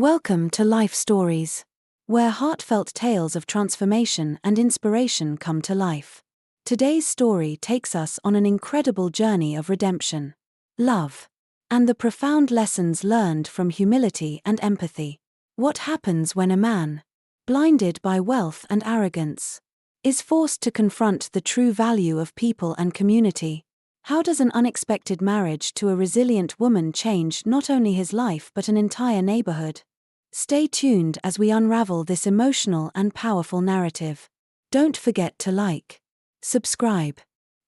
Welcome to Life Stories, where heartfelt tales of transformation and inspiration come to life. Today's story takes us on an incredible journey of redemption, love, and the profound lessons learned from humility and empathy. What happens when a man, blinded by wealth and arrogance, is forced to confront the true value of people and community? How does an unexpected marriage to a resilient woman change not only his life but an entire neighborhood? Stay tuned as we unravel this emotional and powerful narrative. Don't forget to like, subscribe,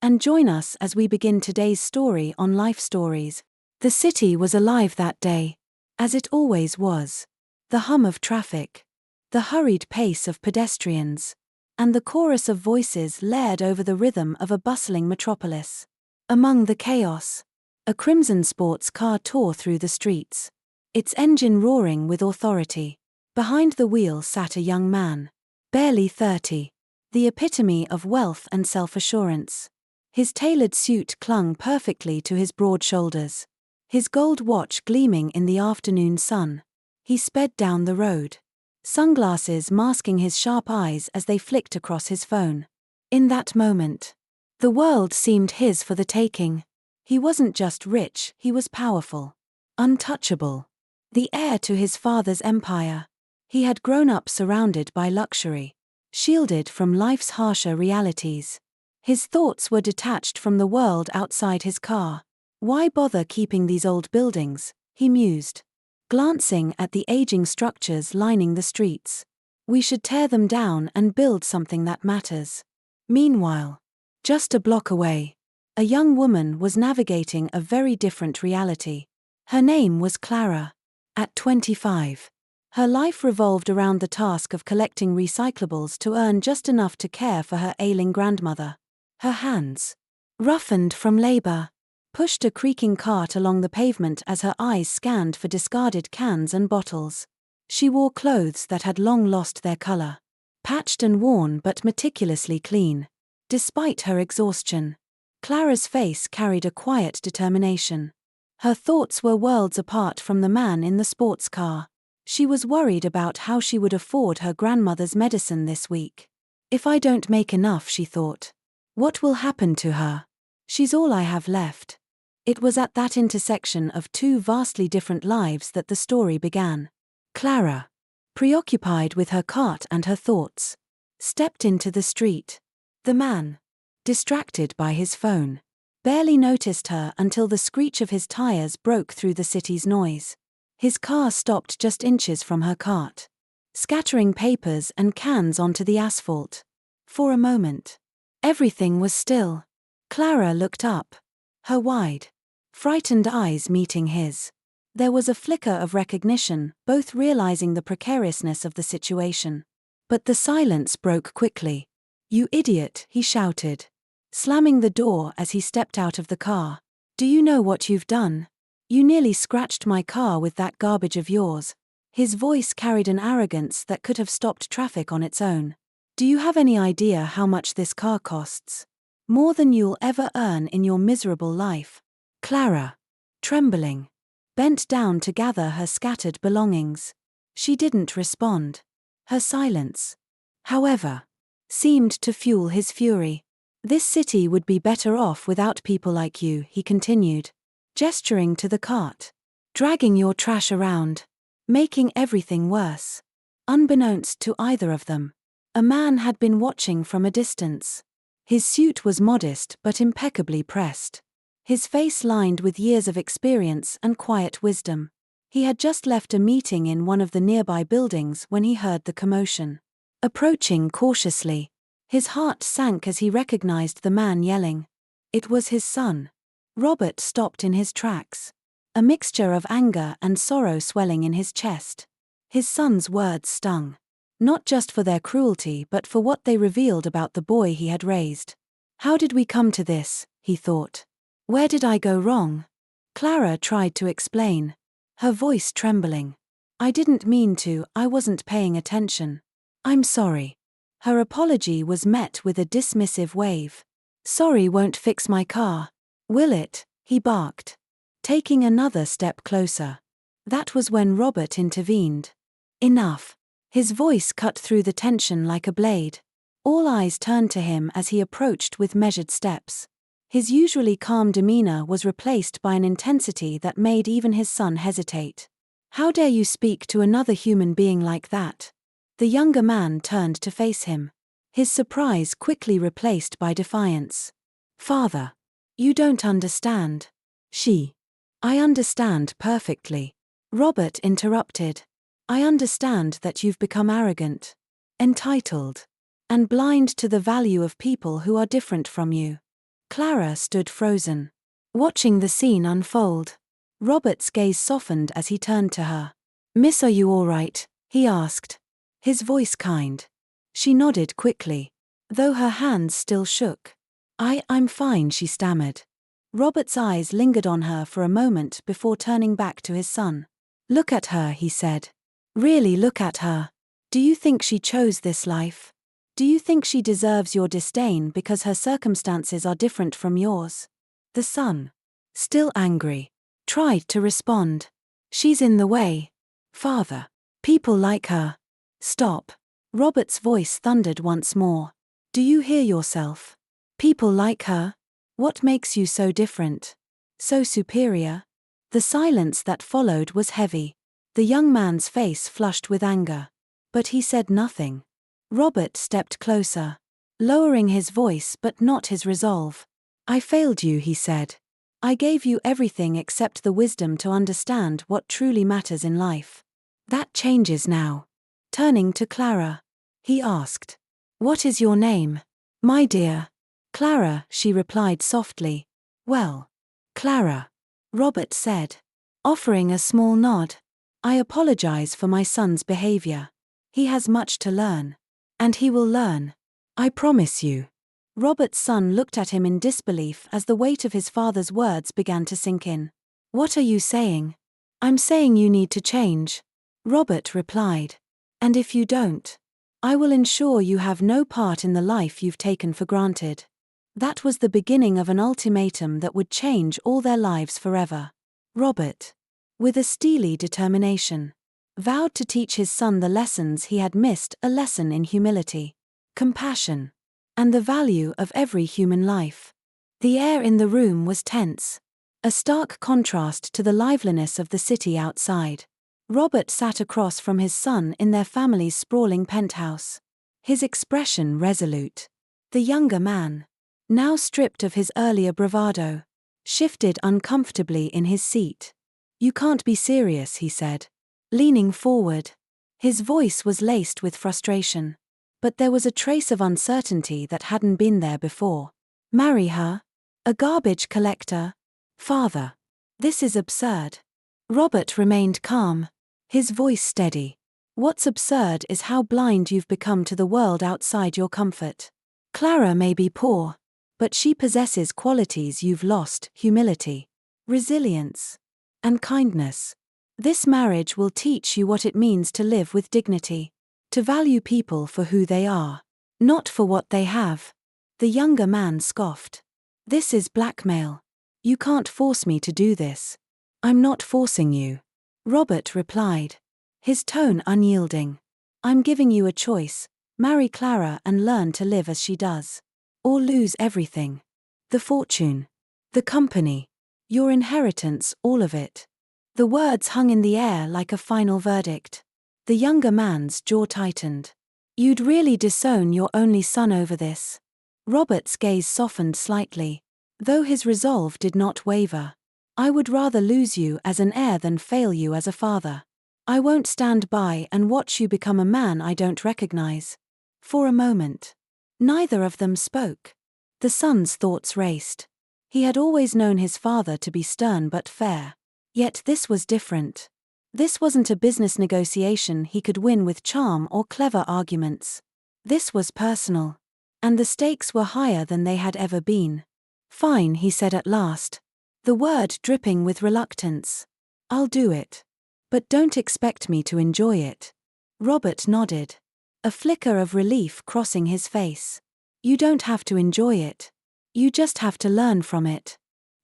and join us as we begin today's story on Life Stories. The city was alive that day, as it always was. The hum of traffic, the hurried pace of pedestrians, and the chorus of voices layered over the rhythm of a bustling metropolis. Among the chaos, a crimson sports car tore through the streets, its engine roaring with authority. Behind the wheel sat a young man, barely 30, the epitome of wealth and self-assurance. His tailored suit clung perfectly to his broad shoulders, his gold watch gleaming in the afternoon sun. He sped down the road, sunglasses masking his sharp eyes as they flicked across his phone. In that moment, the world seemed his for the taking. He wasn't just rich, he was powerful, untouchable, the heir to his father's empire. He had grown up surrounded by luxury, shielded from life's harsher realities. His thoughts were detached from the world outside his car. Why bother keeping these old buildings, he mused, glancing at the aging structures lining the streets. We should tear them down and build something that matters. Meanwhile, just a block away, a young woman was navigating a very different reality. Her name was Clara. At 25, her life revolved around the task of collecting recyclables to earn just enough to care for her ailing grandmother. Her hands, roughened from labor, pushed a creaking cart along the pavement as her eyes scanned for discarded cans and bottles. She wore clothes that had long lost their color, patched and worn but meticulously clean. Despite her exhaustion, Clara's face carried a quiet determination. Her thoughts were worlds apart from the man in the sports car. She was worried about how she would afford her grandmother's medicine this week. If I don't make enough, she thought, what will happen to her? She's all I have left. It was at that intersection of two vastly different lives that the story began. Clara, preoccupied with her cart and her thoughts, stepped into the street. The man, distracted by his phone, barely noticed her until the screech of his tires broke through the city's noise. His car stopped just inches from her cart, scattering papers and cans onto the asphalt. For a moment, everything was still. Clara looked up, her wide, frightened eyes meeting his. There was a flicker of recognition, both realizing the precariousness of the situation. But the silence broke quickly. "You idiot," he shouted, slamming the door as he stepped out of the car. "Do you know what you've done? You nearly scratched my car with that garbage of yours." His voice carried an arrogance that could have stopped traffic on its own. "Do you have any idea how much this car costs? More than you'll ever earn in your miserable life." Clara, trembling, bent down to gather her scattered belongings. She didn't respond. Her silence, however, seemed to fuel his fury. "This city would be better off without people like you," he continued, gesturing to the cart. "Dragging your trash around, making everything worse." Unbeknownst to either of them, a man had been watching from a distance. His suit was modest but impeccably pressed, his face lined with years of experience and quiet wisdom. He had just left a meeting in one of the nearby buildings when he heard the commotion. Approaching cautiously, his heart sank as he recognized the man yelling. It was his son. Robert stopped in his tracks, a mixture of anger and sorrow swelling in his chest. His son's words stung, not just for their cruelty but for what they revealed about the boy he had raised. "How did we come to this?" he thought. "Where did I go wrong?" Clara tried to explain, her voice trembling. "I didn't mean to, I wasn't paying attention. I'm sorry." Her apology was met with a dismissive wave. "Sorry won't fix my car, will it?" he barked, taking another step closer. That was when Robert intervened. Enough. His voice cut through the tension like a blade. All eyes turned to him as he approached with measured steps. His usually calm demeanor was replaced by an intensity that made even his son hesitate. "How dare you speak to another human being like that?" The younger man turned to face him. His surprise quickly replaced by defiance. "Father, you don't understand." "I understand perfectly." Robert interrupted. "I understand that you've become arrogant, entitled, and blind to the value of people who are different from you." Clara stood frozen, watching the scene unfold. Robert's gaze softened as he turned to her. "Miss, are you all right?" he asked, his voice kind. She nodded quickly, though her hands still shook. I'm fine," she stammered. Robert's eyes lingered on her for a moment before turning back to his son. "Look at her," he said. "Really look at her. Do you think she chose this life? Do you think she deserves your disdain because her circumstances are different from yours?" The son, still angry, tried to respond. "She's in the way, Father. People like her." "Stop." Robert's voice thundered once more. "Do you hear yourself? People like her? What makes you so different? So superior?" The silence that followed was heavy. The young man's face flushed with anger. But he said nothing. Robert stepped closer, lowering his voice but not his resolve. "I failed you," he said. "I gave you everything except the wisdom to understand what truly matters in life. That changes now." Turning to Clara, he asked, "What is your name?" "My dear Clara," she replied softly. "Well, Clara," Robert said, offering a small nod. "I apologize for my son's behavior. He has much to learn. And he will learn. I promise you." Robert's son looked at him in disbelief as the weight of his father's words began to sink in. "What are you saying?" "I'm saying you need to change," Robert replied. "And if you don't, I will ensure you have no part in the life you've taken for granted." That was the beginning of an ultimatum that would change all their lives forever. Robert, with a steely determination, vowed to teach his son the lessons he had missed, a lesson in humility, compassion, and the value of every human life. The air in the room was tense, a stark contrast to the liveliness of the city outside. Robert sat across from his son in their family's sprawling penthouse, his expression resolute. The younger man, now stripped of his earlier bravado, shifted uncomfortably in his seat. "You can't be serious," he said, leaning forward. His voice was laced with frustration, but there was a trace of uncertainty that hadn't been there before. "Marry her? A garbage collector? Father, this is absurd." Robert remained calm, his voice steady. "What's absurd is how blind you've become to the world outside your comfort. Clara may be poor, but she possesses qualities you've lost: humility, resilience, and kindness. This marriage will teach you what it means to live with dignity, to value people for who they are, not for what they have." The younger man scoffed. "This is blackmail. You can't force me to do this." "I'm not forcing you," Robert replied, his tone unyielding. "I'm giving you a choice: marry Clara and learn to live as she does, or lose everything. The fortune, the company, your inheritance, all of it." The words hung in the air like a final verdict. The younger man's jaw tightened. "You'd really disown your only son over this?" Robert's gaze softened slightly, though his resolve did not waver. "I would rather lose you as an heir than fail you as a father. I won't stand by and watch you become a man I don't recognize." For a moment, neither of them spoke. The son's thoughts raced. He had always known his father to be stern but fair. Yet this was different. This wasn't a business negotiation he could win with charm or clever arguments. This was personal. And the stakes were higher than they had ever been. "Fine," he said at last, the word dripping with reluctance. "I'll do it. But don't expect me to enjoy it." Robert nodded, a flicker of relief crossing his face. "You don't have to enjoy it. You just have to learn from it.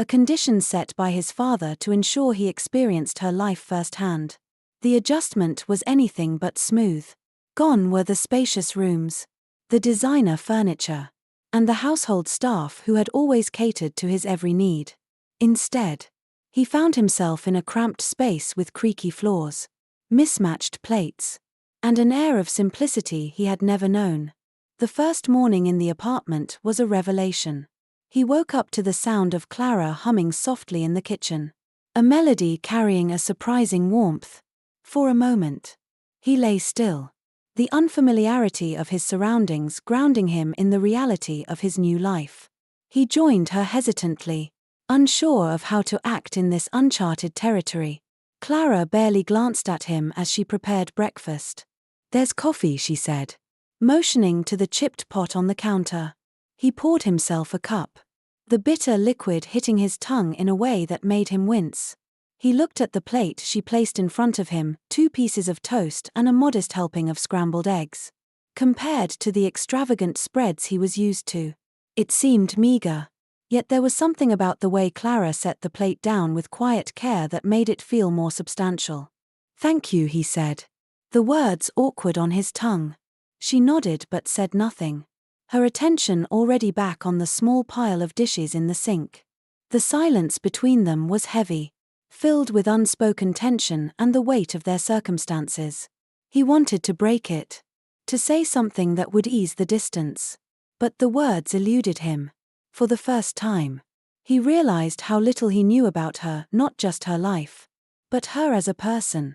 a condition set by his father to ensure he experienced her life firsthand. The adjustment was anything but smooth. Gone were the spacious rooms, the designer furniture, and the household staff who had always catered to his every need. Instead, he found himself in a cramped space with creaky floors, mismatched plates, and an air of simplicity he had never known. The first morning in the apartment was a revelation. He woke up to the sound of Clara humming softly in the kitchen, a melody carrying a surprising warmth. For a moment, he lay still, the unfamiliarity of his surroundings grounding him in the reality of his new life. He joined her hesitantly, unsure of how to act in this uncharted territory. Clara barely glanced at him as she prepared breakfast. "There's coffee," she said, motioning to the chipped pot on the counter. He poured himself a cup, the bitter liquid hitting his tongue in a way that made him wince. He looked at the plate she placed in front of him, 2 pieces of toast and a modest helping of scrambled eggs. Compared to the extravagant spreads he was used to, it seemed meager. Yet there was something about the way Clara set the plate down with quiet care that made it feel more substantial. "Thank you," he said, the words awkward on his tongue. She nodded but said nothing, her attention already back on the small pile of dishes in the sink. The silence between them was heavy, filled with unspoken tension and the weight of their circumstances. He wanted to break it, to say something that would ease the distance. But the words eluded him. For the first time, he realized how little he knew about her, not just her life, but her as a person.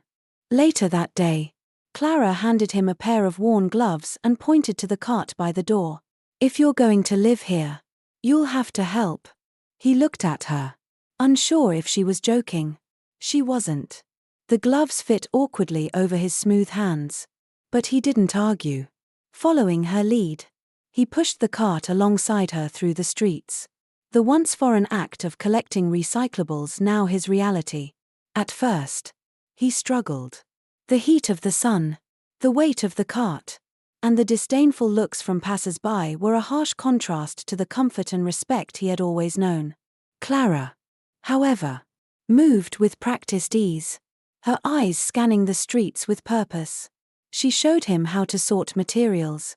Later that day, Clara handed him a pair of worn gloves and pointed to the cart by the door. "If you're going to live here, you'll have to help." He looked at her, unsure if she was joking. She wasn't. The gloves fit awkwardly over his smooth hands. But he didn't argue. Following her lead, he pushed the cart alongside her through the streets. The once foreign act of collecting recyclables now his reality. At first, he struggled. The heat of the sun, the weight of the cart, and the disdainful looks from passers-by were a harsh contrast to the comfort and respect he had always known. Clara, however, moved with practiced ease, her eyes scanning the streets with purpose. She showed him how to sort materials,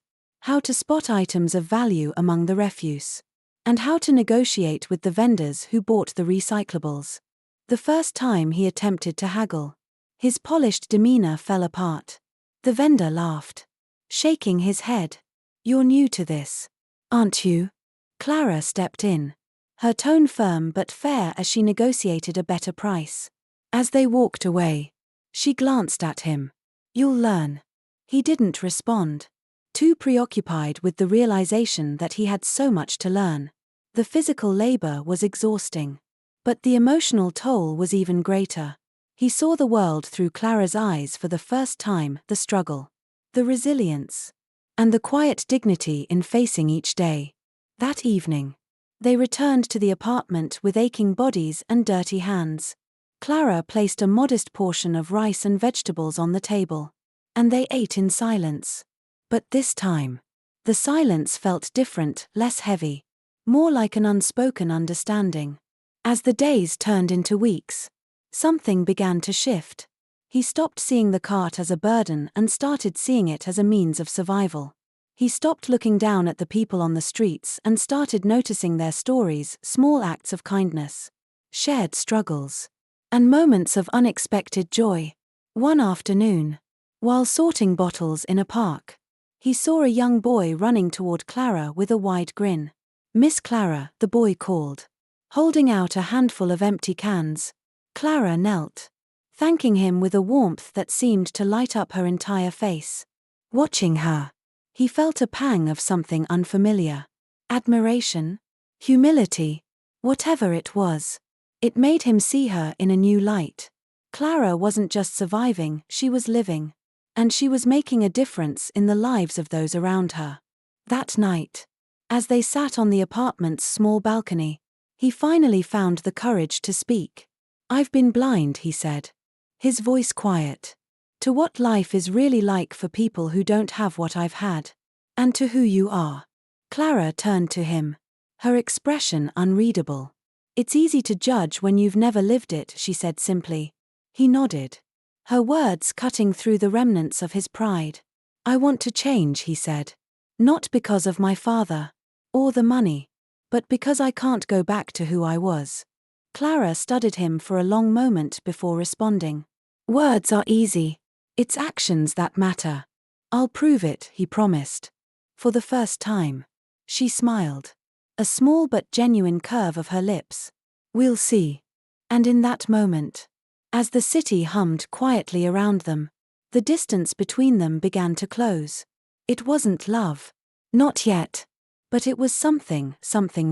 how to spot items of value among the refuse, and how to negotiate with the vendors who bought the recyclables. The first time he attempted to haggle, his polished demeanor fell apart. The vendor laughed, shaking his head. "You're new to this, aren't you?" Clara stepped in, her tone firm but fair as she negotiated a better price. As they walked away, she glanced at him. "You'll learn." He didn't respond, too preoccupied with the realization that he had so much to learn. The physical labor was exhausting, but the emotional toll was even greater. He saw the world through Clara's eyes for the first time, the struggle, the resilience, and the quiet dignity in facing each day. That evening, they returned to the apartment with aching bodies and dirty hands. Clara placed a modest portion of rice and vegetables on the table, and they ate in silence. But this time, the silence felt different, less heavy, more like an unspoken understanding. As the days turned into weeks, something began to shift. He stopped seeing the cart as a burden and started seeing it as a means of survival. He stopped looking down at the people on the streets and started noticing their stories, small acts of kindness, shared struggles, and moments of unexpected joy. One afternoon, while sorting bottles in a park, he saw a young boy running toward Clara with a wide grin. "Miss Clara," the boy called, holding out a handful of empty cans. Clara knelt, thanking him with a warmth that seemed to light up her entire face. Watching her, he felt a pang of something unfamiliar. Admiration? Humility? Whatever it was, it made him see her in a new light. Clara wasn't just surviving, she was living. And she was making a difference in the lives of those around her. That night, as they sat on the apartment's small balcony, he finally found the courage to speak. "I've been blind," he said, his voice quiet, "to what life is really like for people who don't have what I've had, and to who you are." Clara turned to him, her expression unreadable. It's easy to judge when you've never lived it, she said simply. He nodded, her words cutting through the remnants of his pride. I want to change, he said. Not because of my father, or the money, but because I can't go back to who I was. Clara studied him for a long moment before responding. Words are easy. It's actions that matter. I'll prove it, he promised. For the first time. She smiled. A small but genuine curve of her lips. We'll see. And in that moment, as the city hummed quietly around them, the distance between them began to close. It wasn't love. Not yet. But it was something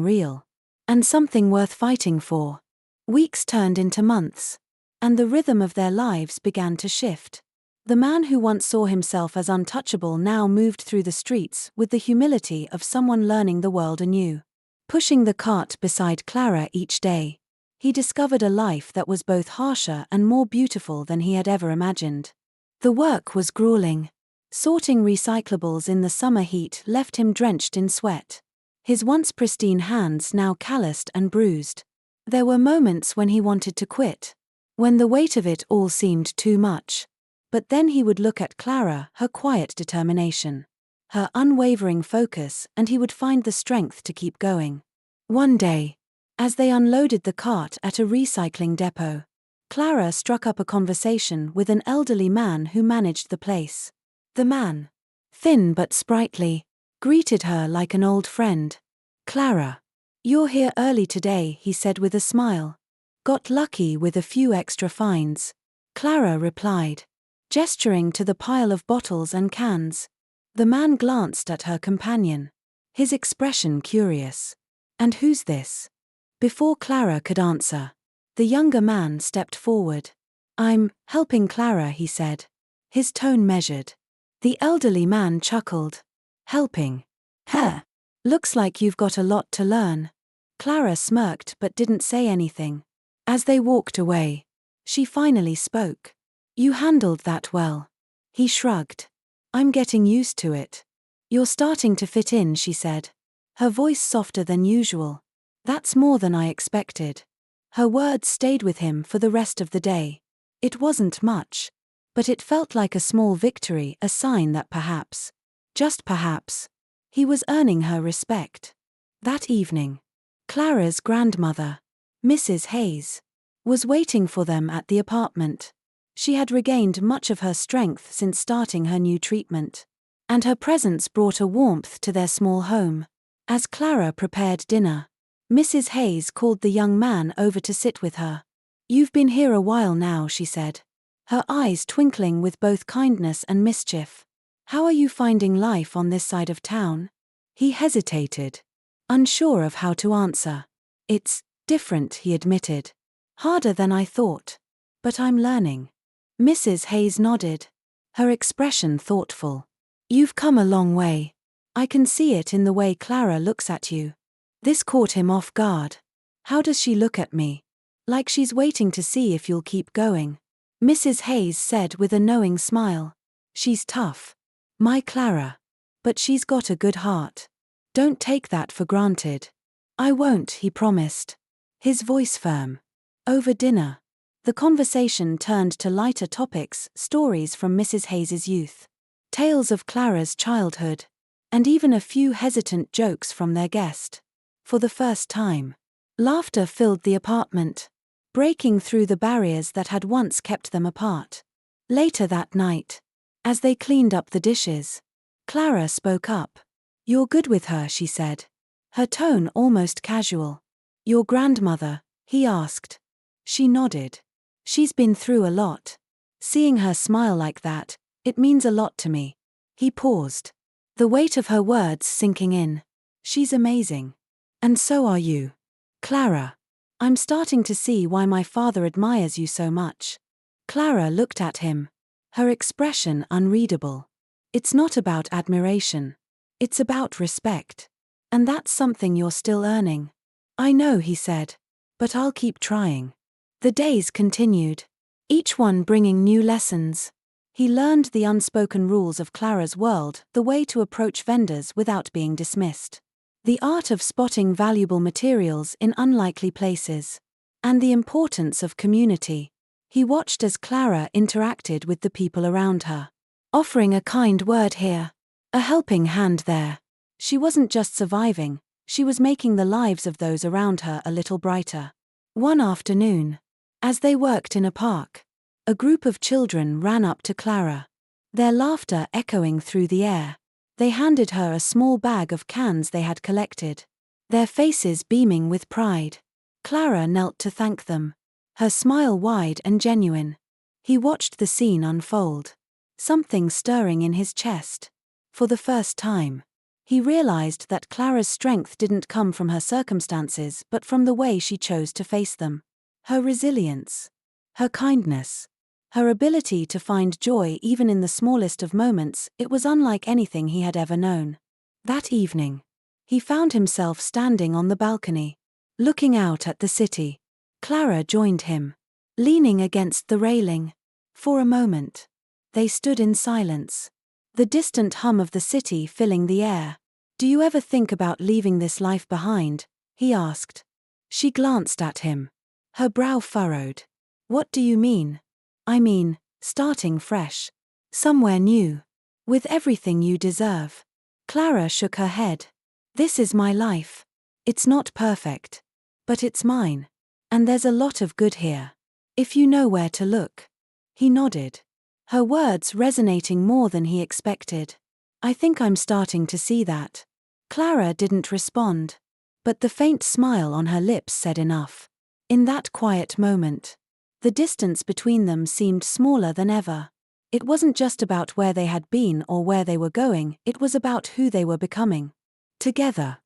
real. And something worth fighting for. Weeks turned into months. And the rhythm of their lives began to shift. The man who once saw himself as untouchable now moved through the streets with the humility of someone learning the world anew. Pushing the cart beside Clara each day, he discovered a life that was both harsher and more beautiful than he had ever imagined. The work was grueling. Sorting recyclables in the summer heat left him drenched in sweat. His once pristine hands now calloused and bruised. There were moments when he wanted to quit, when the weight of it all seemed too much. But then he would look at Clara, her quiet determination, her unwavering focus, and he would find the strength to keep going. One day, as they unloaded the cart at a recycling depot, Clara struck up a conversation with an elderly man who managed the place. The man, thin but sprightly, greeted her like an old friend. Clara, you're here early today, he said with a smile. Got lucky with a few extra fines. Clara replied, gesturing to the pile of bottles and cans. The man glanced at her companion, his expression curious. And who's this? Before Clara could answer, the younger man stepped forward. I'm helping Clara, he said, his tone measured. The elderly man chuckled. Helping? Huh. Looks like you've got a lot to learn. Clara smirked but didn't say anything. As they walked away, she finally spoke. You handled that well. He shrugged. I'm getting used to it. You're starting to fit in, she said, her voice softer than usual. That's more than I expected. Her words stayed with him for the rest of the day. It wasn't much, but it felt like a small victory, a sign that perhaps, just perhaps, he was earning her respect. That evening, Clara's grandmother, Mrs. Hayes, was waiting for them at the apartment. She had regained much of her strength since starting her new treatment, and her presence brought a warmth to their small home. As Clara prepared dinner, Mrs. Hayes called the young man over to sit with her. You've been here a while now, she said, her eyes twinkling with both kindness and mischief. How are you finding life on this side of town? He hesitated, unsure of how to answer. It's different, he admitted. Harder than I thought. But I'm learning. Mrs. Hayes nodded, her expression thoughtful. You've come a long way. I can see it in the way Clara looks at you. This caught him off guard. How does she look at me? Like she's waiting to see if you'll keep going. Mrs. Hayes said with a knowing smile. She's tough. My Clara. But she's got a good heart. Don't take that for granted. I won't, he promised, his voice firm. Over dinner, the conversation turned to lighter topics, stories from Mrs. Hayes's youth, tales of Clara's childhood, and even a few hesitant jokes from their guest. For the first time, laughter filled the apartment, breaking through the barriers that had once kept them apart. Later that night, as they cleaned up the dishes, Clara spoke up. You're good with her, she said, her tone almost casual. Your grandmother, he asked. She nodded. She's been through a lot. Seeing her smile like that, it means a lot to me. He paused, the weight of her words sinking in. She's amazing. And so are you. Clara. I'm starting to see why my father admires you so much. Clara looked at him, her expression unreadable. It's not about admiration. It's about respect. And that's something you're still earning. I know, he said. But I'll keep trying. The days continued, each one bringing new lessons. He learned the unspoken rules of Clara's world, the way to approach vendors without being dismissed, the art of spotting valuable materials in unlikely places, and the importance of community. He watched as Clara interacted with the people around her, offering a kind word here, a helping hand there. She wasn't just surviving, she was making the lives of those around her a little brighter. One afternoon, as they worked in a park, a group of children ran up to Clara, their laughter echoing through the air. They handed her a small bag of cans they had collected, their faces beaming with pride. Clara knelt to thank them, her smile wide and genuine. He watched the scene unfold, something stirring in his chest. For the first time, he realized that Clara's strength didn't come from her circumstances but from the way she chose to face them. Her resilience, her kindness, her ability to find joy even in the smallest of moments, it was unlike anything he had ever known. That evening, he found himself standing on the balcony, looking out at the city. Clara joined him, leaning against the railing. For a moment, they stood in silence, the distant hum of the city filling the air. "Do you ever think about leaving this life behind?" he asked. She glanced at him, her brow furrowed. "What do you mean?" "I mean, starting fresh. Somewhere new. With everything you deserve." Clara shook her head. "This is my life. It's not perfect. But it's mine. And there's a lot of good here. If you know where to look." He nodded, her words resonating more than he expected. "I think I'm starting to see that." Clara didn't respond, but the faint smile on her lips said enough. In that quiet moment, the distance between them seemed smaller than ever. It wasn't just about where they had been or where they were going, it was about who they were becoming. Together,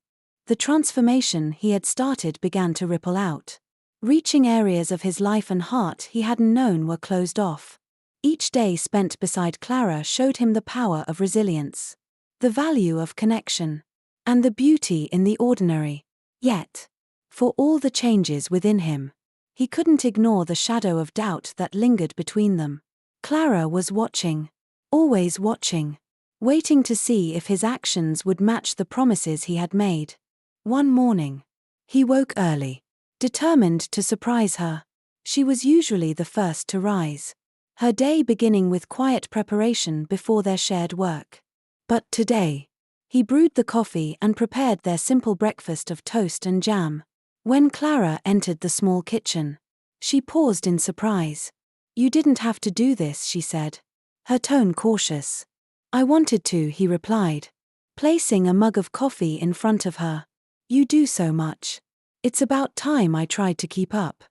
the transformation he had started began to ripple out, reaching areas of his life and heart he hadn't known were closed off. Each day spent beside Clara showed him the power of resilience, the value of connection, and the beauty in the ordinary. Yet, for all the changes within him, he couldn't ignore the shadow of doubt that lingered between them. Clara was watching, always watching, waiting to see if his actions would match the promises he had made. One morning, he woke early, determined to surprise her. She was usually the first to rise, her day beginning with quiet preparation before their shared work. But today, he brewed the coffee and prepared their simple breakfast of toast and jam. When Clara entered the small kitchen, she paused in surprise. "You didn't have to do this," she said, her tone cautious. "I wanted to," he replied, placing a mug of coffee in front of her. "You do so much. It's about time I tried to keep up."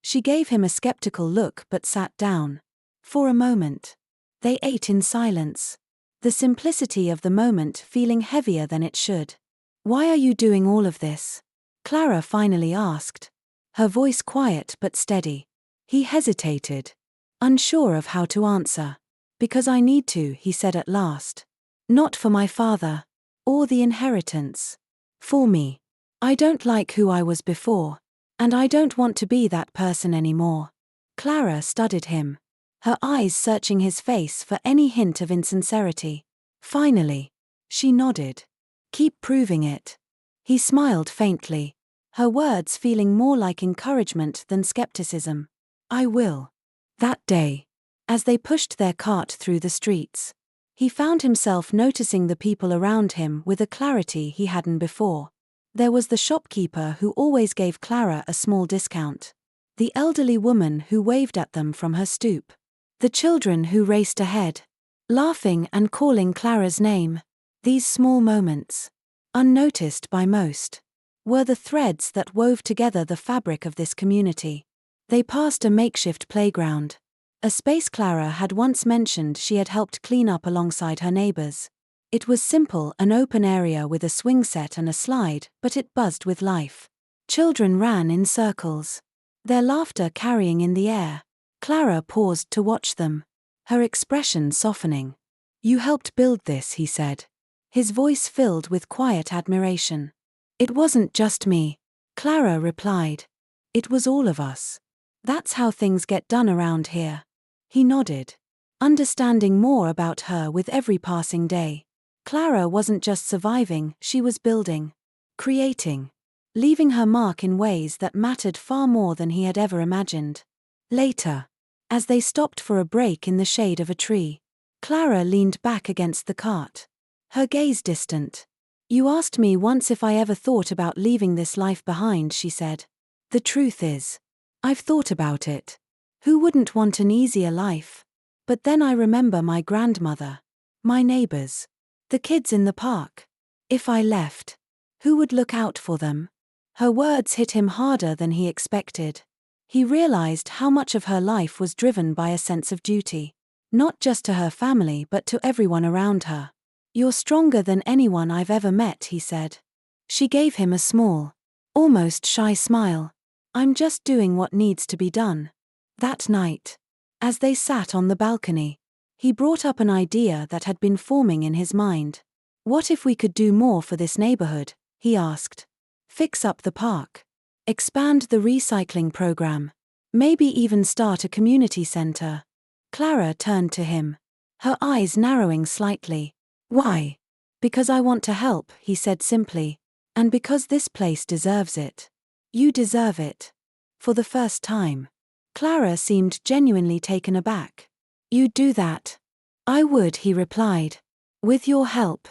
She gave him a skeptical look but sat down. For a moment, they ate in silence, the simplicity of the moment feeling heavier than it should. "Why are you doing all of this?" Clara finally asked, her voice quiet but steady. He hesitated, unsure of how to answer. "Because I need to," he said at last. "Not for my father, or the inheritance. For me. I don't like who I was before, and I don't want to be that person anymore." Clara studied him, her eyes searching his face for any hint of insincerity. Finally, she nodded. "Keep proving it." He smiled faintly, her words feeling more like encouragement than skepticism. "I will." That day, as they pushed their cart through the streets, he found himself noticing the people around him with a clarity he hadn't before. There was the shopkeeper who always gave Clara a small discount, the elderly woman who waved at them from her stoop, the children who raced ahead, laughing and calling Clara's name. These small moments, unnoticed by most, were the threads that wove together the fabric of this community. They passed a makeshift playground, a space Clara had once mentioned she had helped clean up alongside her neighbors. It was simple, an open area with a swing set and a slide, but it buzzed with life. Children ran in circles, their laughter carrying in the air. Clara paused to watch them, her expression softening. "You helped build this," he said, his voice filled with quiet admiration. "It wasn't just me," Clara replied. "It was all of us. That's how things get done around here." He nodded, understanding more about her with every passing day. Clara wasn't just surviving, she was building. creating, leaving her mark in ways that mattered far more than he had ever imagined. Later, as they stopped for a break in the shade of a tree, Clara leaned back against the cart, her gaze distant. "You asked me once if I ever thought about leaving this life behind," she said. "The truth is, I've thought about it. Who wouldn't want an easier life? But then I remember my grandmother, my neighbors, the kids in the park. If I left, who would look out for them?" Her words hit him harder than he expected. He realized how much of her life was driven by a sense of duty, not just to her family but to everyone around her. "You're stronger than anyone I've ever met," he said. She gave him a small, almost shy smile. "I'm just doing what needs to be done." That night, as they sat on the balcony, he brought up an idea that had been forming in his mind. "What if we could do more for this neighborhood?" he asked. "Fix up the park, expand the recycling program, maybe even start a community center." Clara turned to him, her eyes narrowing slightly. "Why?" "Because I want to help," he said simply, "and because this place deserves it." "You deserve it." For the first time, Clara seemed genuinely taken aback. "You'd do that?" "I would," he replied. "With your help.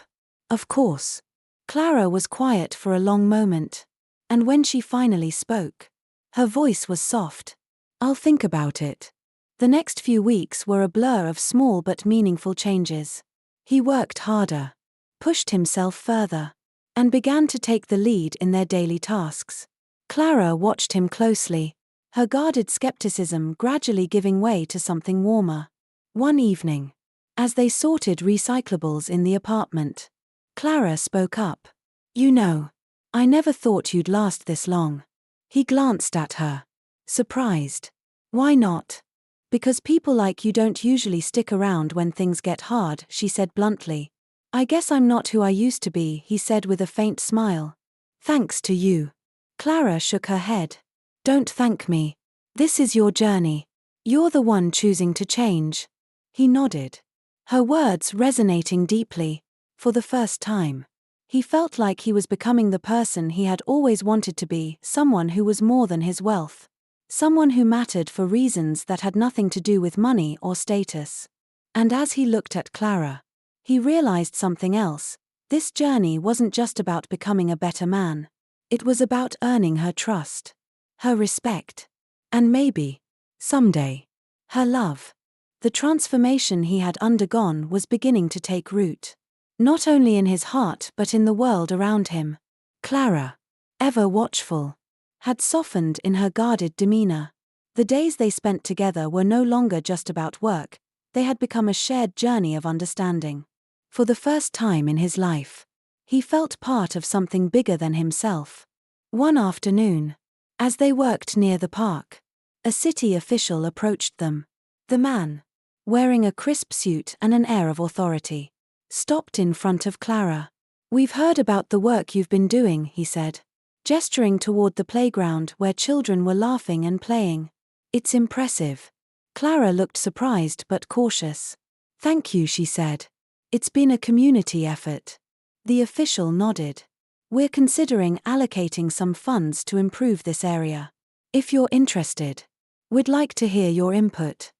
Of course." Clara was quiet for a long moment, and when she finally spoke, her voice was soft. "I'll think about it." The next few weeks were a blur of small but meaningful changes. He worked harder, pushed himself further, and began to take the lead in their daily tasks. Clara watched him closely, her guarded skepticism gradually giving way to something warmer. One evening, as they sorted recyclables in the apartment, Clara spoke up. "You know, I never thought you'd last this long." He glanced at her, surprised. "Why not?" "Because people like you don't usually stick around when things get hard," she said bluntly. "I guess I'm not who I used to be," he said with a faint smile. "Thanks to you." Clara shook her head. "Don't thank me. This is your journey. You're the one choosing to change." He nodded, her words resonating deeply. For the first time, he felt like he was becoming the person he had always wanted to be, someone who was more than his wealth. Someone who mattered for reasons that had nothing to do with money or status. And as he looked at Clara, he realized something else. This journey wasn't just about becoming a better man. It was about earning her trust, her respect, and maybe, someday, her love. The transformation he had undergone was beginning to take root, not only in his heart but in the world around him. Clara, ever watchful, had softened in her guarded demeanor. The days they spent together were no longer just about work, they had become a shared journey of understanding. For the first time in his life, he felt part of something bigger than himself. One afternoon, as they worked near the park, a city official approached them. The man, wearing a crisp suit and an air of authority, stopped in front of Clara. "We've heard about the work you've been doing," he said, gesturing toward the playground where children were laughing and playing. "It's impressive." Clara looked surprised but cautious. "Thank you," she said. "It's been a community effort." The official nodded. "We're considering allocating some funds to improve this area. If you're interested, we'd like to hear your input."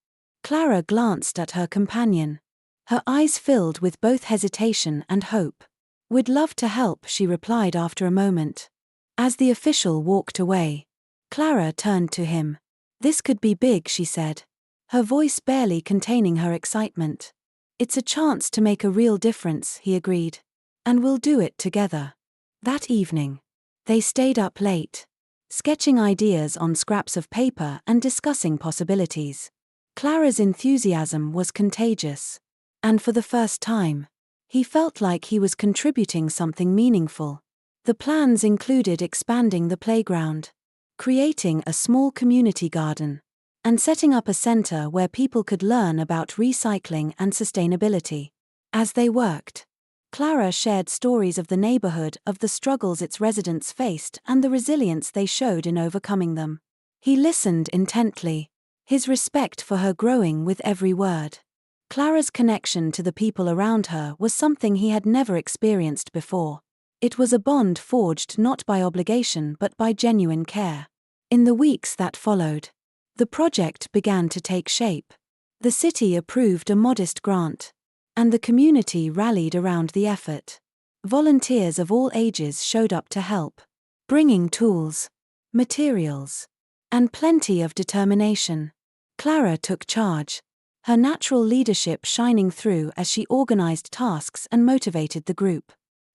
Clara glanced at her companion, her eyes filled with both hesitation and hope. "We'd love to help," she replied after a moment. As the official walked away, Clara turned to him. "This could be big," she said, her voice barely containing her excitement. "It's a chance to make a real difference," he agreed. "And we'll do it together." That evening, they stayed up late, sketching ideas on scraps of paper and discussing possibilities. Clara's enthusiasm was contagious, and for the first time, he felt like he was contributing something meaningful. The plans included expanding the playground, creating a small community garden, and setting up a center where people could learn about recycling and sustainability. As they worked, Clara shared stories of the neighborhood, of the struggles its residents faced and the resilience they showed in overcoming them. He listened intently, his respect for her growing with every word. Clara's connection to the people around her was something he had never experienced before. It was a bond forged not by obligation but by genuine care. In the weeks that followed, the project began to take shape. The city approved a modest grant, and the community rallied around the effort. Volunteers of all ages showed up to help, bringing tools, materials, and plenty of determination. Clara took charge, her natural leadership shining through as she organized tasks and motivated the group.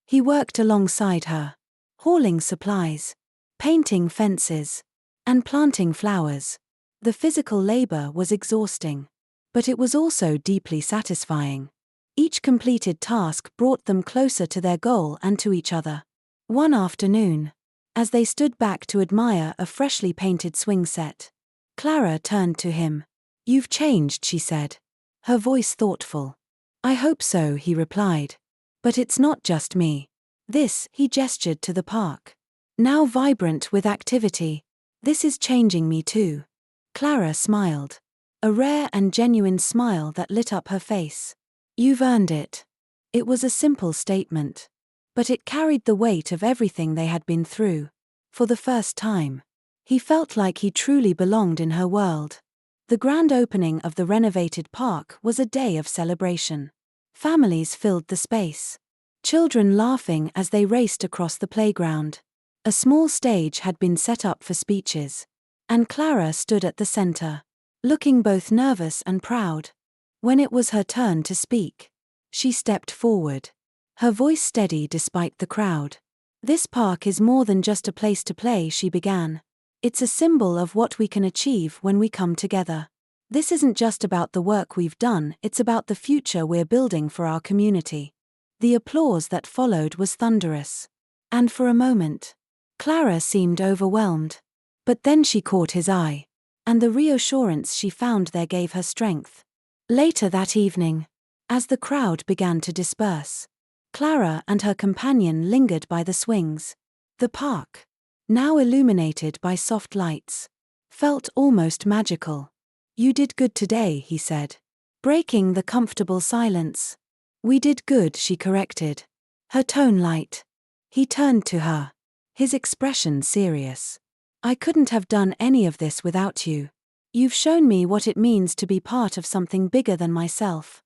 He worked alongside her, hauling supplies, painting fences, and planting flowers. The physical labor was exhausting, but it was also deeply satisfying. Each completed task brought them closer to their goal and to each other. One afternoon, as they stood back to admire a freshly painted swing set, Clara turned to him. "You've changed," she said, her voice thoughtful. "I hope so," he replied. "But it's not just me. This," he gestured to the park, now vibrant with activity, "this is changing me too." Clara smiled, a rare and genuine smile that lit up her face. "You've earned it." It was a simple statement, but it carried the weight of everything they had been through. For the first time, he felt like he truly belonged in her world. The grand opening of the renovated park was a day of celebration. Families filled the space, children laughing as they raced across the playground. A small stage had been set up for speeches, and Clara stood at the center, looking both nervous and proud. When it was her turn to speak, she stepped forward, her voice steady despite the crowd. "This park is more than just a place to play," she began. "It's a symbol of what we can achieve when we come together. This isn't just about the work we've done, it's about the future we're building for our community." The applause that followed was thunderous. And for a moment, Clara seemed overwhelmed. But then she caught his eye, and the reassurance she found there gave her strength. Later that evening, as the crowd began to disperse, Clara and her companion lingered by the swings. The park, now illuminated by soft lights, felt almost magical. "You did good today," he said, breaking the comfortable silence. "We did good," she corrected, her tone light. He turned to her, his expression serious. "I couldn't have done any of this without you. You've shown me what it means to be part of something bigger than myself."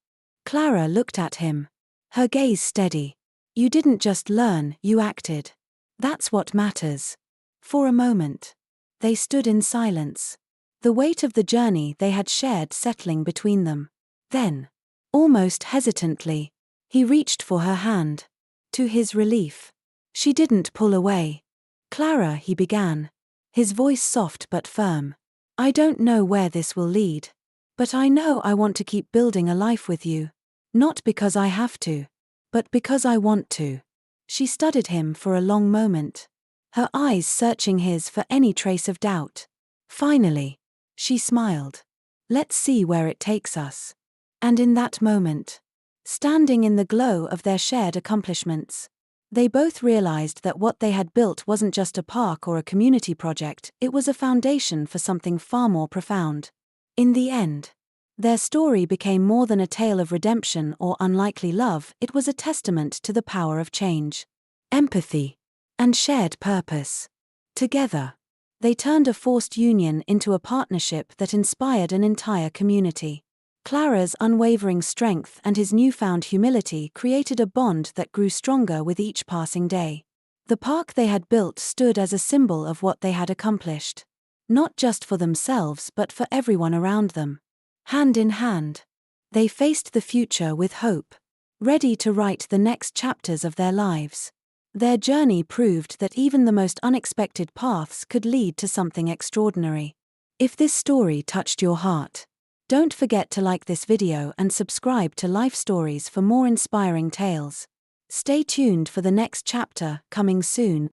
Clara looked at him, her gaze steady. "You didn't just learn, you acted. That's what matters." For a moment, they stood in silence, the weight of the journey they had shared settling between them. Then, almost hesitantly, he reached for her hand. To his relief, she didn't pull away. "Clara," he began, his voice soft but firm, "I don't know where this will lead, but I know I want to keep building a life with you. Not because I have to, but because I want to." She studied him for a long moment, her eyes searching his for any trace of doubt. Finally, she smiled. "Let's see where it takes us." And in that moment, standing in the glow of their shared accomplishments, they both realized that what they had built wasn't just a park or a community project, it was a foundation for something far more profound. In the end, their story became more than a tale of redemption or unlikely love, it was a testament to the power of change, empathy, and shared purpose. Together, they turned a forced union into a partnership that inspired an entire community. Clara's unwavering strength and his newfound humility created a bond that grew stronger with each passing day. The park they had built stood as a symbol of what they had accomplished, not just for themselves but for everyone around them. Hand in hand, they faced the future with hope, ready to write the next chapters of their lives. Their journey proved that even the most unexpected paths could lead to something extraordinary. If this story touched your heart, don't forget to like this video and subscribe to Life Stories for more inspiring tales. Stay tuned for the next chapter, coming soon.